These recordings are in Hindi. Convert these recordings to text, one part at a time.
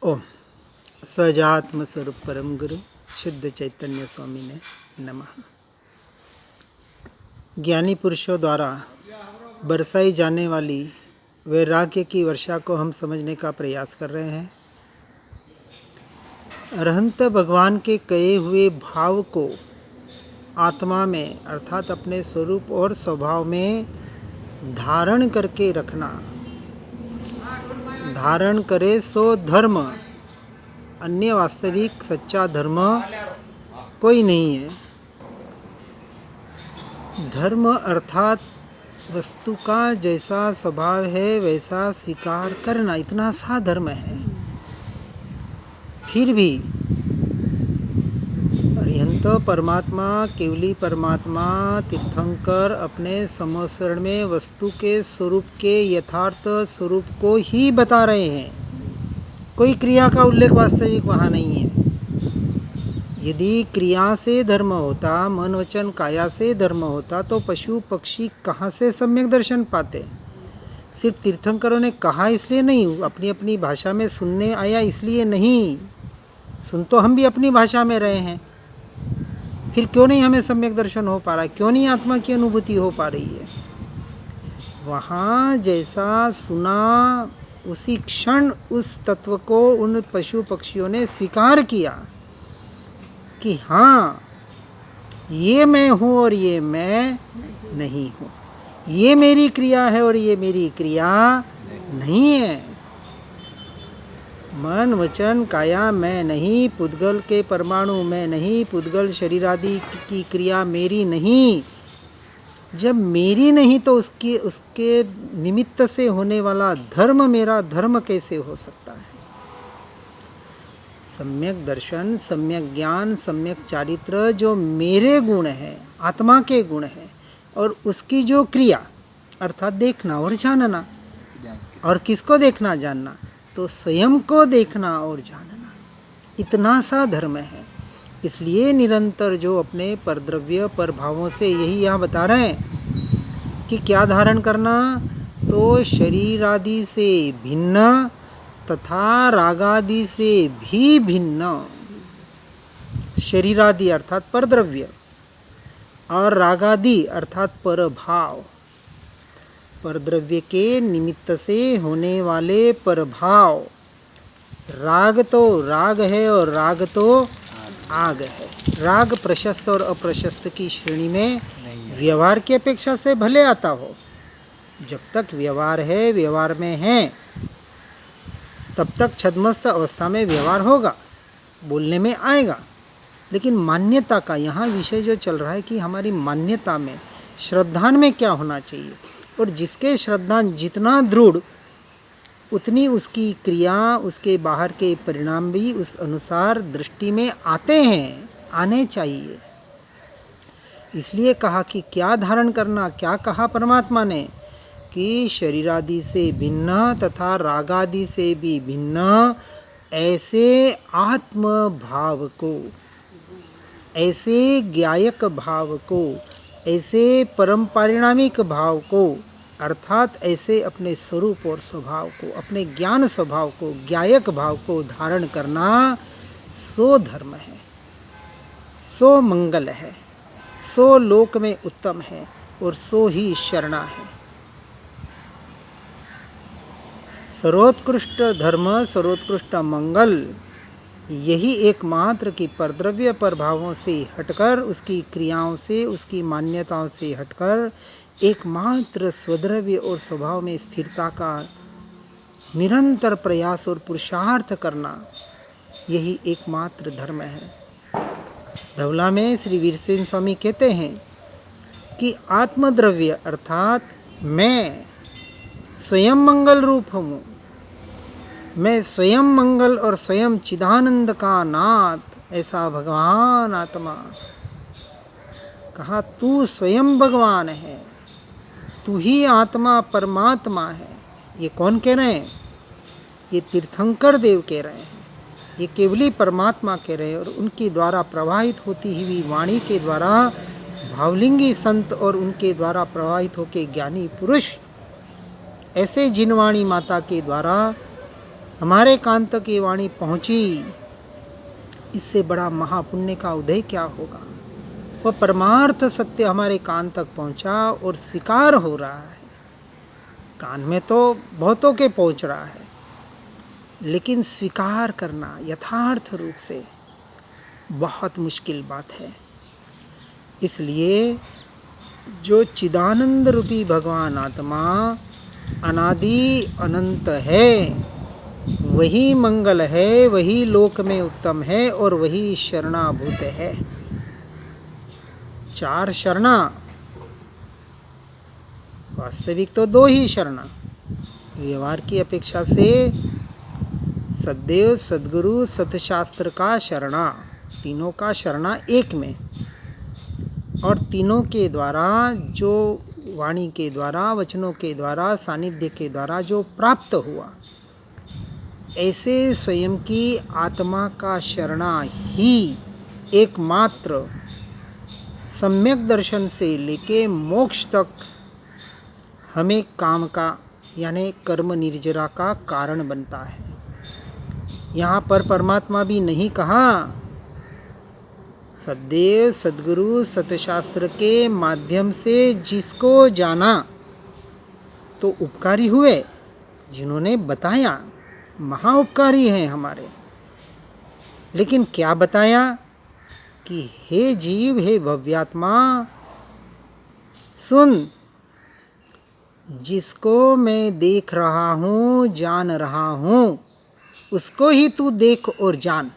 ओम सजात्म स्वरूप परम गुरु शुद्ध चैतन्य स्वामी ने नमः। ज्ञानी पुरुषों द्वारा बरसाई जाने वाली वैराग्य की वर्षा को हम समझने का प्रयास कर रहे हैं। अरहंत भगवान के कहे हुए भाव को आत्मा में अर्थात अपने स्वरूप और स्वभाव में धारण करके रखना। धारण करे सो धर्म, अन्य वास्तविक सच्चा धर्म कोई नहीं है। धर्म अर्थात वस्तु का जैसा स्वभाव है वैसा स्वीकार करना, इतना सा धर्म है। फिर भी अरिहंत परमात्मा, केवली परमात्मा, तीर्थंकर अपने समस्वरण में वस्तु के स्वरूप के यथार्थ स्वरूप को ही बता रहे हैं। कोई क्रिया का उल्लेख वास्तविक वहाँ नहीं है। यदि क्रिया से धर्म होता, मन वचन काया से धर्म होता, तो पशु पक्षी कहाँ से सम्यक दर्शन पाते? सिर्फ तीर्थंकरों ने कहा इसलिए नहीं, अपनी अपनी भाषा में सुनने आया इसलिए नहीं। सुन तो हम भी अपनी भाषा में रहे हैं, फिर क्यों नहीं हमें सम्यक दर्शन हो पा रहा है? क्यों नहीं आत्मा की अनुभूति हो पा रही है? वहाँ जैसा सुना उसी क्षण उस तत्व को उन पशु पक्षियों ने स्वीकार किया कि हाँ, ये मैं हूँ और ये मैं नहीं हूँ, ये मेरी क्रिया है और ये मेरी क्रिया नहीं है। मन वचन काया मैं नहीं, पुद्गल के परमाणु मैं नहीं, पुद्गल शरीर आदि की क्रिया मेरी नहीं। जब मेरी नहीं तो उसके निमित्त से होने वाला धर्म मेरा धर्म कैसे हो सकता है? सम्यक दर्शन, सम्यक ज्ञान, सम्यक चारित्र जो मेरे गुण है, आत्मा के गुण है, और उसकी जो क्रिया अर्थात देखना और जानना। और किसको देखना जानना? तो स्वयं को देखना और जानना, इतना सा धर्म है। इसलिए निरंतर जो अपने परद्रव्य पर भावों से यही यहाँ बता रहे हैं कि क्या धारण करना, तो शरीर आदि से भिन्न तथा रागादि से भी भिन्न। शरीरादि अर्थात परद्रव्य और रागादि अर्थात परभाव। परद्रव्य के निमित्त से होने वाले परभाव। राग तो राग है और राग तो आग है। राग प्रशस्त और अप्रशस्त की श्रेणी में व्यवहार की अपेक्षा से भले आता हो, जब तक व्यवहार है, व्यवहार में है, तब तक छद्मस्त अवस्था में व्यवहार होगा, बोलने में आएगा। लेकिन मान्यता का यहाँ विषय जो चल रहा है कि हमारी मान्यता में, श्रद्धान में क्या होना चाहिए, और जिसके श्रद्धान जितना दृढ़ उतनी उसकी क्रिया, उसके बाहर के परिणाम भी उस अनुसार दृष्टि में आते हैं, आने चाहिए। इसलिए कहा कि क्या धारण करना, क्या कहा परमात्मा ने कि शरीरादि से भिन्न तथा रागादि से भी भिन्न ऐसे आत्म भाव को, ऐसे ज्ञायक भाव को, ऐसे परम पारिणामिक भाव को, अर्थात ऐसे अपने स्वरूप और स्वभाव को, अपने ज्ञान स्वभाव को, ज्ञायक भाव को धारण करना, सो धर्म है, सो मंगल है, सो लोक में उत्तम है और सो ही शरणा है। सर्वोत्कृष्ट धर्म, सर्वोत्कृष्ट मंगल यही एकमात्र की परद्रव्य प्रभावों से हटकर, उसकी क्रियाओं से, उसकी मान्यताओं से हटकर एकमात्र स्वद्रव्य और स्वभाव में स्थिरता का निरंतर प्रयास और पुरुषार्थ करना, यही एकमात्र धर्म है। धवला में श्री वीरसेन स्वामी कहते हैं कि आत्मद्रव्य अर्थात मैं स्वयं मंगल रूप हूँ, मैं स्वयं मंगल और स्वयं चिदानंद का नाथ, ऐसा भगवान आत्मा। कहा तू स्वयं भगवान है, तू ही आत्मा परमात्मा है। ये कौन कह रहे हैं? ये तीर्थंकर देव कह रहे हैं, ये केवली परमात्मा कह रहे हैं। और उनके द्वारा प्रवाहित होती हुई वाणी के द्वारा भावलिंगी संत और उनके द्वारा प्रवाहित होकर ज्ञानी पुरुष, ऐसे जिनवाणी माता के द्वारा हमारे कान तक ये वाणी पहुंची, इससे बड़ा महापुण्य का उदय क्या होगा। वह परमार्थ सत्य हमारे कान तक पहुंचा और स्वीकार हो रहा है। कान में तो बहुतों के पहुंच रहा है, लेकिन स्वीकार करना यथार्थ रूप से बहुत मुश्किल बात है। इसलिए जो चिदानंद रूपी भगवान आत्मा अनादि अनंत है, वही मंगल है, वही लोक में उत्तम है और वही शरणाभूत है। 4 शरणा, वास्तविक तो 2 ही शरणा। व्यवहार की अपेक्षा से सदैव सद्गुरु सतशास्त्र का शरणा, तीनों का शरणा एक में, और तीनों के द्वारा जो वाणी के द्वारा, वचनों के द्वारा, सानिध्य के द्वारा जो प्राप्त हुआ, ऐसे स्वयं की आत्मा का शरणा ही एकमात्र सम्यक दर्शन से लेके मोक्ष तक हमें काम का यानी कर्म निर्जरा का कारण बनता है। यहाँ पर परमात्मा भी नहीं कहा, सदैव सद्गुरु सतशास्त्र के माध्यम से जिसको जाना तो उपकारी हुए, जिन्होंने बताया महा उपकारी हैं हमारे। लेकिन क्या बताया कि हे जीव, हे भव्यात्मा, सुन, जिसको मैं देख रहा हूँ, जान रहा हूँ, उसको ही तू देख और जान,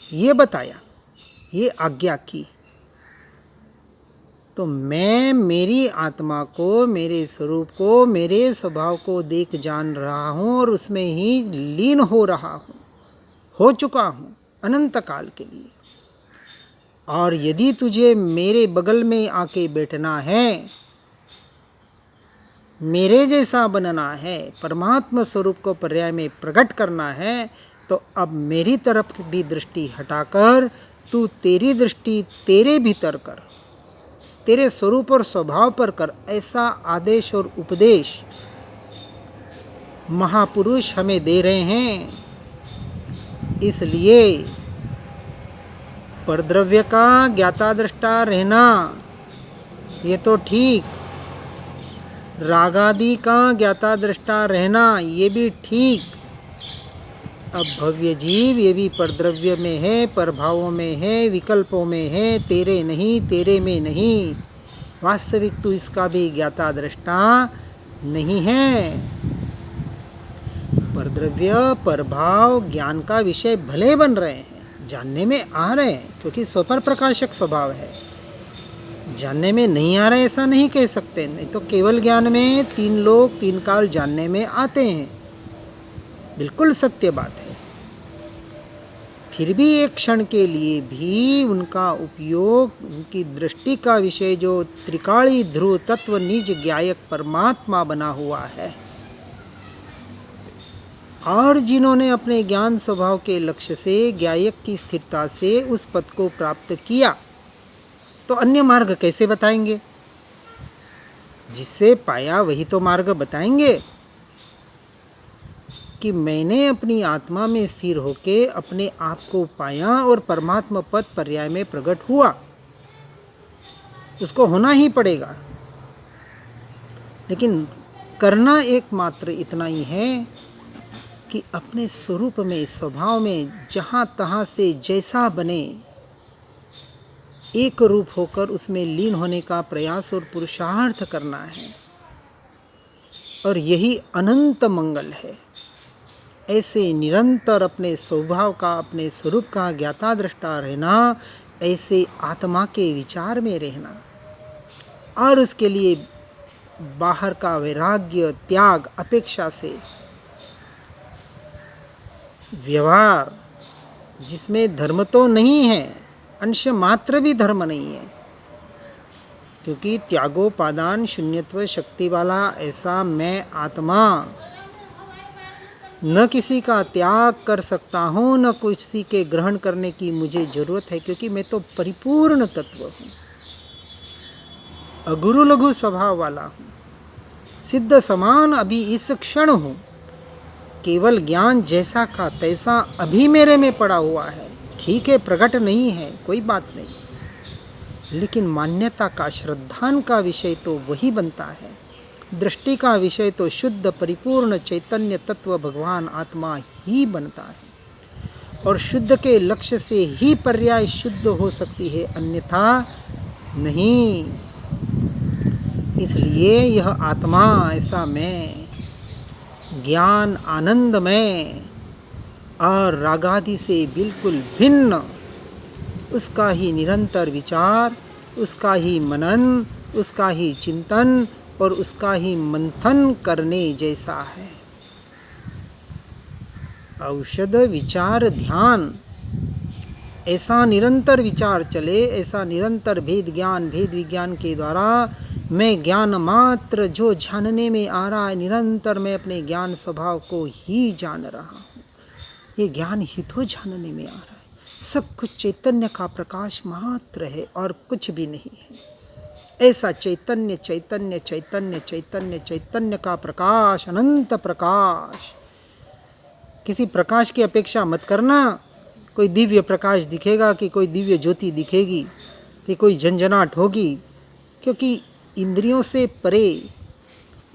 ये बताया, ये आज्ञा की। तो मैं मेरी आत्मा को, मेरे स्वरूप को, मेरे स्वभाव को देख जान रहा हूँ और उसमें ही लीन हो रहा हूँ, हो चुका हूँ अनंत काल के लिए। और यदि तुझे मेरे बगल में आके बैठना है, मेरे जैसा बनना है, परमात्मा स्वरूप को पर्याय में प्रकट करना है, तो अब मेरी तरफ भी दृष्टि हटाकर तू तेरी दृष्टि तेरे भीतर कर, तेरे स्वरूप और स्वभाव पर कर। ऐसा आदेश और उपदेश महापुरुष हमें दे रहे हैं। इसलिए परद्रव्य का ज्ञाता दृष्टा रहना ये तो ठीक, रागादि का ज्ञाता दृष्टा रहना ये भी ठीक। अब भव्य जीव ये भी परद्रव्य में है, परभावों में है, विकल्पों में है, तेरे नहीं, तेरे में नहीं। वास्तविक तो इसका भी ज्ञाता दृष्टा नहीं है। परद्रव्य परभाव ज्ञान का विषय भले बन रहे हैं, जानने में आ रहे हैं, क्योंकि स्वपर प्रकाशक स्वभाव है। जानने में नहीं आ रहे ऐसा नहीं कह सकते, नहीं तो केवल ज्ञान में 3 लोक 3 काल जानने में आते हैं, बिल्कुल सत्य बात है। फिर भी एक क्षण के लिए भी उनका उपयोग, उनकी दृष्टि का विषय जो त्रिकाली ध्रुव तत्व निज ज्ञायक परमात्मा बना हुआ है, और जिन्होंने अपने ज्ञान स्वभाव के लक्ष्य से ज्ञायक की स्थिरता से उस पद को प्राप्त किया, तो अन्य मार्ग कैसे बताएंगे? जिससे पाया वही तो मार्ग बताएंगे कि मैंने अपनी आत्मा में स्थिर होके अपने आप को पाया और परमात्मा पद पर्याय में प्रकट हुआ। उसको होना ही पड़ेगा, लेकिन करना एकमात्र इतना ही है कि अपने स्वरूप में, स्वभाव में जहाँ तहाँ से जैसा बने एक रूप होकर उसमें लीन होने का प्रयास और पुरुषार्थ करना है, और यही अनंत मंगल है। ऐसे निरंतर अपने स्वभाव का, अपने स्वरूप का ज्ञाता दृष्टा रहना, ऐसे आत्मा के विचार में रहना, और उसके लिए बाहर का वैराग्य, त्याग, अपेक्षा से व्यवहार जिसमें धर्म तो नहीं है, अंश मात्र भी धर्म नहीं है, क्योंकि त्यागोपादान शून्यत्व शक्ति वाला ऐसा मैं आत्मा न किसी का त्याग कर सकता हूँ, न किसी के ग्रहण करने की मुझे जरूरत है, क्योंकि मैं तो परिपूर्ण तत्व हूँ, अगुरु लघु स्वभाव वाला हूँ, सिद्ध समान अभी इस क्षण हूँ, केवल ज्ञान जैसा का तैसा अभी मेरे में पड़ा हुआ है, ठीक है, प्रकट नहीं है, कोई बात नहीं, लेकिन मान्यता का, श्रद्धान का विषय तो वही बनता है। दृष्टि का विषय तो शुद्ध परिपूर्ण चैतन्य तत्व भगवान आत्मा ही बनता है, और शुद्ध के लक्ष्य से ही पर्याय शुद्ध हो सकती है, अन्यथा नहीं। इसलिए यह आत्मा ऐसा मैं, ज्ञान आनंद में और रागादि से बिल्कुल भिन्न, उसका ही निरंतर विचार, उसका ही मनन, उसका ही चिंतन और उसका ही मंथन करने जैसा है। औषध विचार ध्यान, ऐसा निरंतर विचार चले, ऐसा निरंतर भेद ज्ञान भेद विज्ञान के द्वारा मैं ज्ञान मात्र जो जानने में आ रहा है, निरंतर मैं अपने ज्ञान स्वभाव को ही जान रहा हूँ। ये ज्ञान ही तो जानने में आ रहा है। सब कुछ चैतन्य का प्रकाश मात्र है और कुछ भी नहीं है। ऐसा चैतन्य चैतन्य चैतन्य चैतन्य चैतन्य का प्रकाश, अनंत प्रकाश। किसी प्रकाश की अपेक्षा मत करना, कोई दिव्य प्रकाश दिखेगा कि कोई दिव्य ज्योति दिखेगी कि कोई झंझनाहट होगी, क्योंकि इंद्रियों से परे,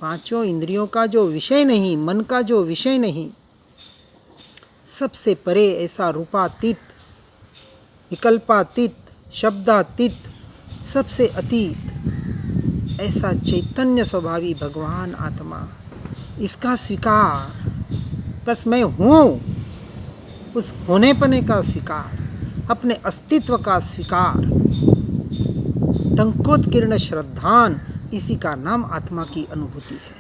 पांचों इंद्रियों का जो विषय नहीं, मन का जो विषय नहीं, सबसे परे ऐसा रूपातीत, विकल्पातीत, शब्दातीत, सबसे अतीत ऐसा चैतन्य स्वभावी भगवान आत्मा, इसका स्वीकार, बस मैं हूँ, उस होने पने का स्वीकार, अपने अस्तित्व का स्वीकार, टंकोत्कीर्ण श्रद्धान, इसी का नाम आत्मा की अनुभूति है।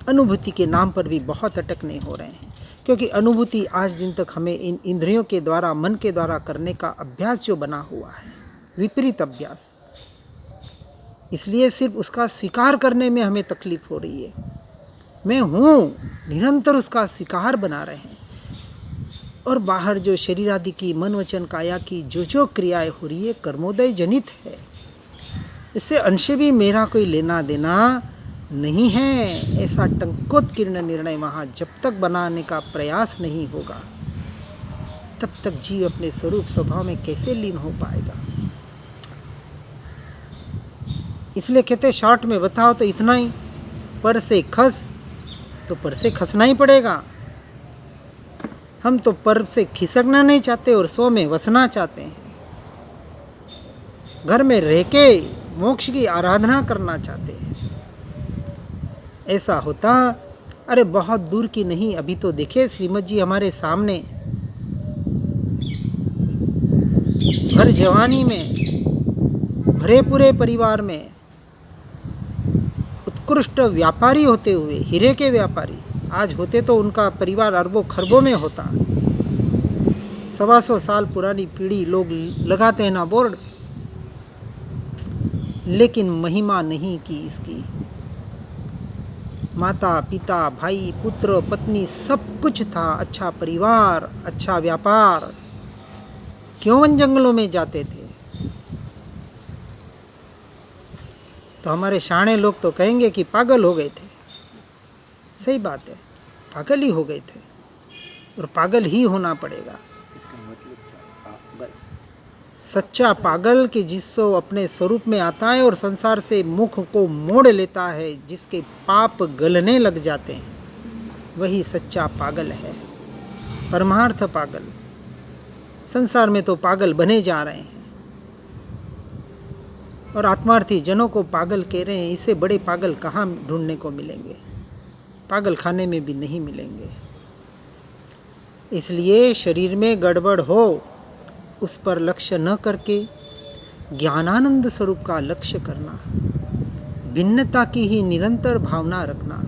अनुभूति के नाम पर भी बहुत अटकने हो रहे हैं, क्योंकि अनुभूति आज दिन तक हमें इन इंद्रियों के द्वारा, मन के द्वारा करने का अभ्यास जो बना हुआ है, विपरीत अभ्यास, इसलिए सिर्फ उसका स्वीकार करने में हमें तकलीफ हो रही है। मैं हूँ, निरंतर उसका स्वीकार बना रहे हैं, और बाहर जो शरीर आदि की, मन वचन काया की जो जो क्रियाएं हो रही है, कर्मोदय जनित है। इससे अंश भी मेरा कोई लेना देना नहीं है। ऐसा टंकोत्कीर्ण निर्णय वहाँ जब तक बनाने का प्रयास नहीं होगा, तब तक जीव अपने स्वरूप स्वभाव में कैसे लीन हो पाएगा। इसलिए कहते शॉर्ट में बताओ तो इतना ही, पर से खस तो पर से खसना ही पड़ेगा। हम तो पर से खिसकना नहीं चाहते और सौ में वसना चाहते हैं। घर में रह के मोक्ष की आराधना करना चाहते हैं। ऐसा होता, अरे बहुत दूर की नहीं, अभी तो देखे श्रीमद जी हमारे सामने, भर जवानी में, भरे पूरे परिवार में उत्कृष्ट व्यापारी होते हुए, हीरे के व्यापारी, आज होते तो उनका परिवार अरबों खरबों में होता। 125 साल पुरानी पीढ़ी लोग लगाते हैं ना बोर्ड, लेकिन महिमा नहीं की इसकी। माता पिता भाई पुत्र पत्नी सब कुछ था, अच्छा परिवार, अच्छा व्यापार, क्यों वन जंगलों में जाते थे? तो हमारे शाणे लोग तो कहेंगे कि पागल हो गए थे। सही बात है, पागल ही हो गए थे और पागल ही होना पड़ेगा। सच्चा पागल कि जिसको अपने स्वरूप में आता है और संसार से मुख को मोड़ लेता है, जिसके पाप गलने लग जाते हैं, वही सच्चा पागल है, परमार्थ पागल। संसार में तो पागल बने जा रहे हैं और आत्मार्थी जनों को पागल कह रहे हैं। इससे बड़े पागल कहाँ ढूंढने को मिलेंगे? पागल खाने में भी नहीं मिलेंगे। इसलिए शरीर में गड़बड़ हो, उस पर लक्ष्य न करके ज्ञानानंद स्वरूप का लक्ष्य करना, भिन्नता की ही निरंतर भावना रखना,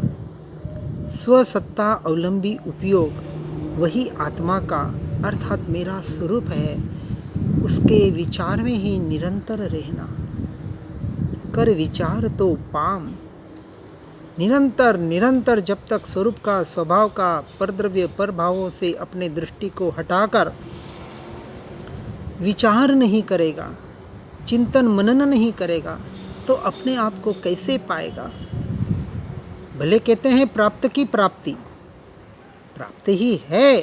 स्वसत्ता अवलंबी उपयोग, वही आत्मा का अर्थात मेरा स्वरूप है, उसके विचार में ही निरंतर रहना। कर विचार तो पाम, निरंतर निरंतर जब तक स्वरूप का, स्वभाव का, परद्रव्य पर भावों से अपने दृष्टि को हटाकर विचार नहीं करेगा, चिंतन मनन नहीं करेगा, तो अपने आप को कैसे पाएगा? भले कहते हैं प्राप्त की प्राप्ति, प्राप्त ही है,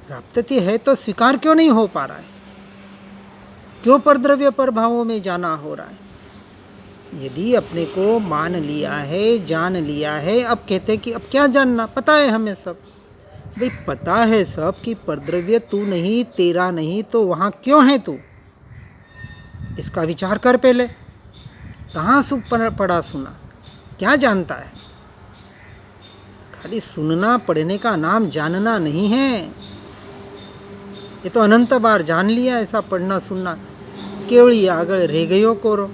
प्राप्ति है तो स्वीकार क्यों नहीं हो पा रहा है? क्यों परद्रव्य पर भावों में जाना हो रहा है? यदि अपने को मान लिया है, जान लिया है, अब कहते हैं कि अब क्या जानना, पता है हमें सब। भाई पता है सब कि परद्रव्य तू नहीं, तेरा नहीं, तो वहाँ क्यों है तू? इसका विचार कर पहले। कहाँ पढ़ा सुना, क्या जानता है? खाली सुनना पढ़ने का नाम जानना नहीं है। ये तो अनंत बार जान लिया ऐसा पढ़ना सुनना। केवली आगे रह गयो कोरो।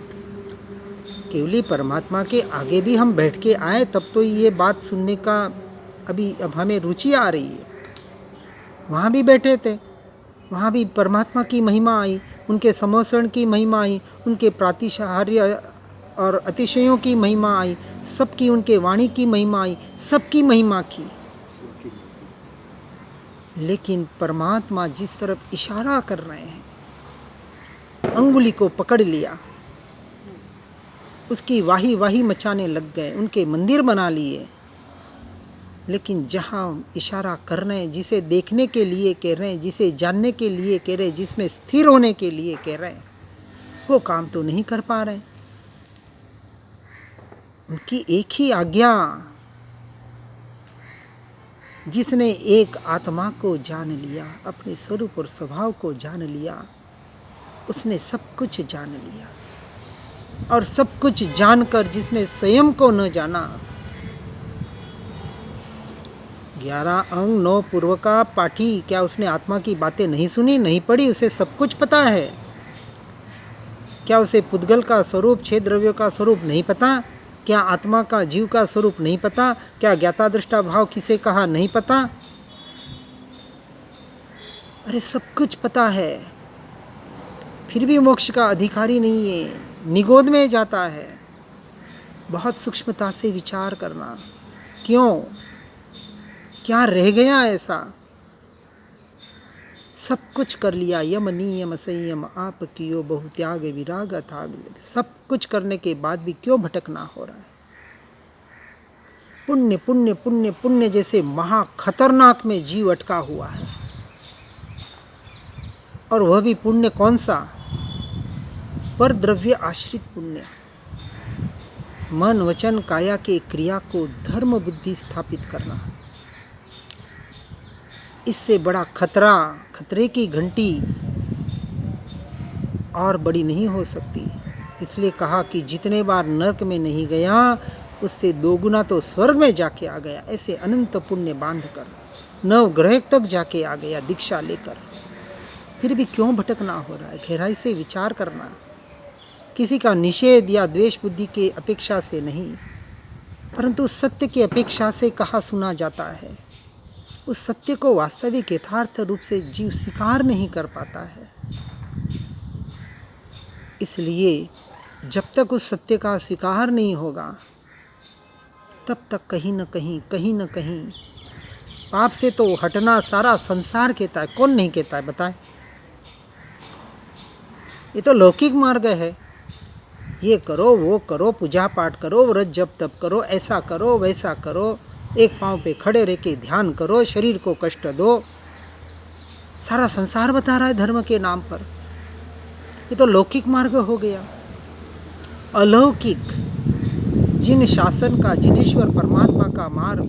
केवली परमात्मा के आगे भी हम बैठ के आए तब तो ये बात सुनने का अब हमें रुचि आ रही है। वहाँ भी बैठे थे, वहाँ भी परमात्मा की महिमा आई, उनके समोसरण की महिमा आई, उनके प्रातिशार्य और अतिशयों की महिमा आई, सबकी उनके वाणी की महिमा आई, सबकी महिमा की। लेकिन परमात्मा जिस तरफ इशारा कर रहे हैं, अंगुली को पकड़ लिया, उसकी वाही वाही मचाने लग गए, उनके मंदिर बना लिए। लेकिन जहाँ इशारा कर रहे हैं, जिसे देखने के लिए कह रहे हैं, जिसे जानने के लिए कह रहे हैं, जिसमें स्थिर होने के लिए कह रहे हैं, वो काम तो नहीं कर पा रहे। उनकी एक ही आज्ञा, जिसने एक आत्मा को जान लिया, अपने स्वरूप और स्वभाव को जान लिया, उसने सब कुछ जान लिया। और सब कुछ जानकर जिसने स्वयं को न जाना, 11 अंग 9 पूर्व का पाठी, क्या उसने आत्मा की बातें नहीं सुनी, नहीं पढ़ी? उसे सब कुछ पता है। क्या उसे पुद्गल का स्वरूप, 6 द्रव्यों का स्वरूप नहीं पता? क्या आत्मा का, जीव का स्वरूप नहीं पता? क्या ज्ञाता दृष्टा भाव किसे कहा नहीं पता? अरे सब कुछ पता है, फिर भी मोक्ष का अधिकारी नहीं है, निगोद में जाता है। बहुत सूक्ष्मता से विचार करना, क्यों, क्या रह गया ऐसा? सब कुछ कर लिया, यम नियम संयम आप कियो, बहु त्याग विराग थाग। सब कुछ करने के बाद भी क्यों भटकना हो रहा है? पुण्य पुण्य पुण्य पुण्य जैसे महा खतरनाक में जीव अटका हुआ है। और वह भी पुण्य कौन सा? पर द्रव्य आश्रित पुण्य। मन वचन काया के क्रिया को धर्म बुद्धि स्थापित करना, इससे बड़ा खतरा, खतरे की घंटी और बड़ी नहीं हो सकती। इसलिए कहा कि जितने बार नरक में नहीं गया, उससे 2 गुना तो स्वर्ग में जाके आ गया। ऐसे अनंत पुण्य बांध कर 9 ग्रह तक जाके आ गया दीक्षा लेकर। फिर भी क्यों भटकना हो रहा है? गहराई से विचार करना। किसी का निषेध या द्वेष बुद्धि के अपेक्षा से नहीं, परंतु सत्य की अपेक्षा से कहा सुना जाता है। उस सत्य को वास्तविक यथार्थ रूप से जीव स्वीकार नहीं कर पाता है। इसलिए जब तक उस सत्य का स्वीकार नहीं होगा, तब तक कहीं न कहीं पाप से तो हटना सारा संसार कहता है। कौन नहीं कहता है बताएं? ये तो लौकिक मार्ग है। ये करो, वो करो, पूजा पाठ करो, व्रत जप तप करो, ऐसा करो, वैसा करो, एक पांव पे खड़े रह के ध्यान करो, शरीर को कष्ट दो। सारा संसार बता रहा है धर्म के नाम पर। ये तो लौकिक मार्ग हो गया। अलौकिक, जिन शासन का, जिनेश्वर परमात्मा का मार्ग,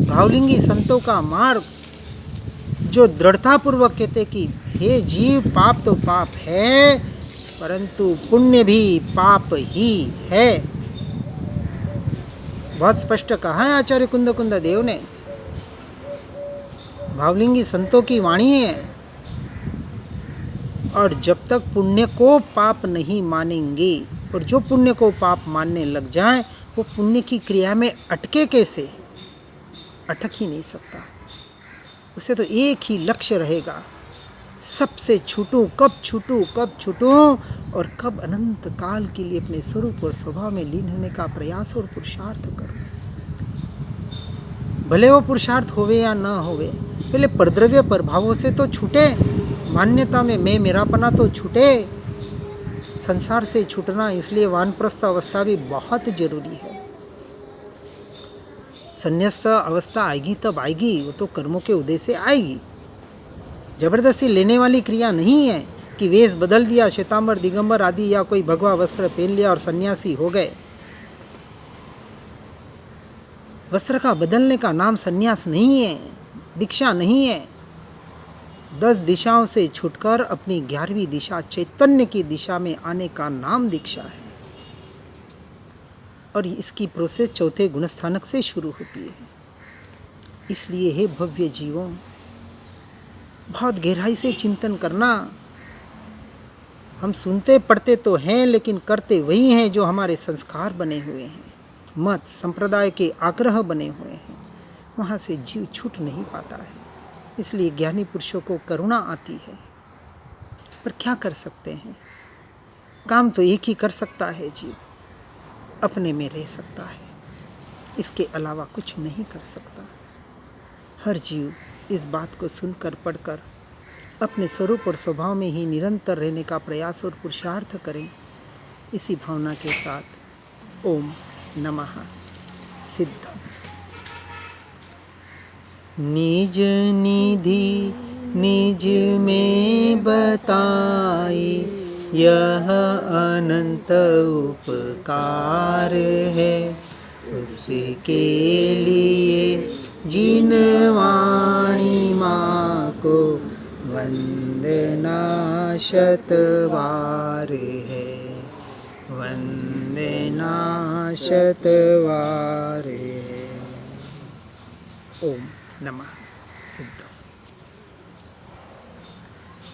भावलिंगी संतों का मार्ग, जो दृढ़तापूर्वक कहते कि हे जीव, पाप तो पाप है, परंतु पुण्य भी पाप ही है। बहुत स्पष्ट कहा है आचार्य कुंद देव ने। भावलिंगी संतों की वाणी है। और जब तक पुण्य को पाप नहीं मानेंगे, और जो पुण्य को पाप मानने लग जाए, वो पुण्य की क्रिया में अटके कैसे? अटक ही नहीं सकता। उसे तो एक ही लक्ष्य रहेगा, सबसे छूटूं, कब छूटूं और कब अनंत काल के लिए अपने स्वरूप और स्वभाव में लीन होने का प्रयास और पुरुषार्थ करो। भले वो पुरुषार्थ होवे या ना होवे, पहले परद्रव्य प्रभावों से तो छूटे, मान्यता में मैं मेरापना तो छूटे, संसार से छूटना। इसलिए वानप्रस्थ अवस्था भी बहुत जरूरी है। संन्यास्त अवस्था आएगी तब आएगी, वो तो कर्मों के उदय से आएगी। जबरदस्ती लेने वाली क्रिया नहीं है कि वेश बदल दिया, श्वेतांबर दिगंबर आदि या कोई भगवा वस्त्र पहन लिया और सन्यासी हो गए। वस्त्र का बदलने का नाम सन्यास नहीं है, दीक्षा नहीं है। 10 दिशाओं से छूटकर अपनी 11वीं दिशा चैतन्य की दिशा में आने का नाम दीक्षा है। और इसकी प्रोसेस चौथे गुणस्थानक से शुरू होती है। इसलिए हे भव्य जीवों, बहुत गहराई से चिंतन करना। हम सुनते पढ़ते तो हैं लेकिन करते वही हैं जो हमारे संस्कार बने हुए हैं, मत संप्रदाय के आग्रह बने हुए हैं। वहाँ से जीव छूट नहीं पाता है। इसलिए ज्ञानी पुरुषों को करुणा आती है। पर क्या कर सकते हैं? काम तो एक ही कर सकता है जीव, अपने में रह सकता है, इसके अलावा कुछ नहीं कर सकता। हर जीव इस बात को सुनकर पढ़कर अपने स्वरूप और स्वभाव में ही निरंतर रहने का प्रयास और पुरुषार्थ करें। इसी भावना के साथ ओम नमः सिद्धम। निज निधि निज में बताई, यह अनंत उपकार है। उसके लिए जिन वाणी माँ को वंदना शतवार है, वंदना शतवार है। ओम नमः।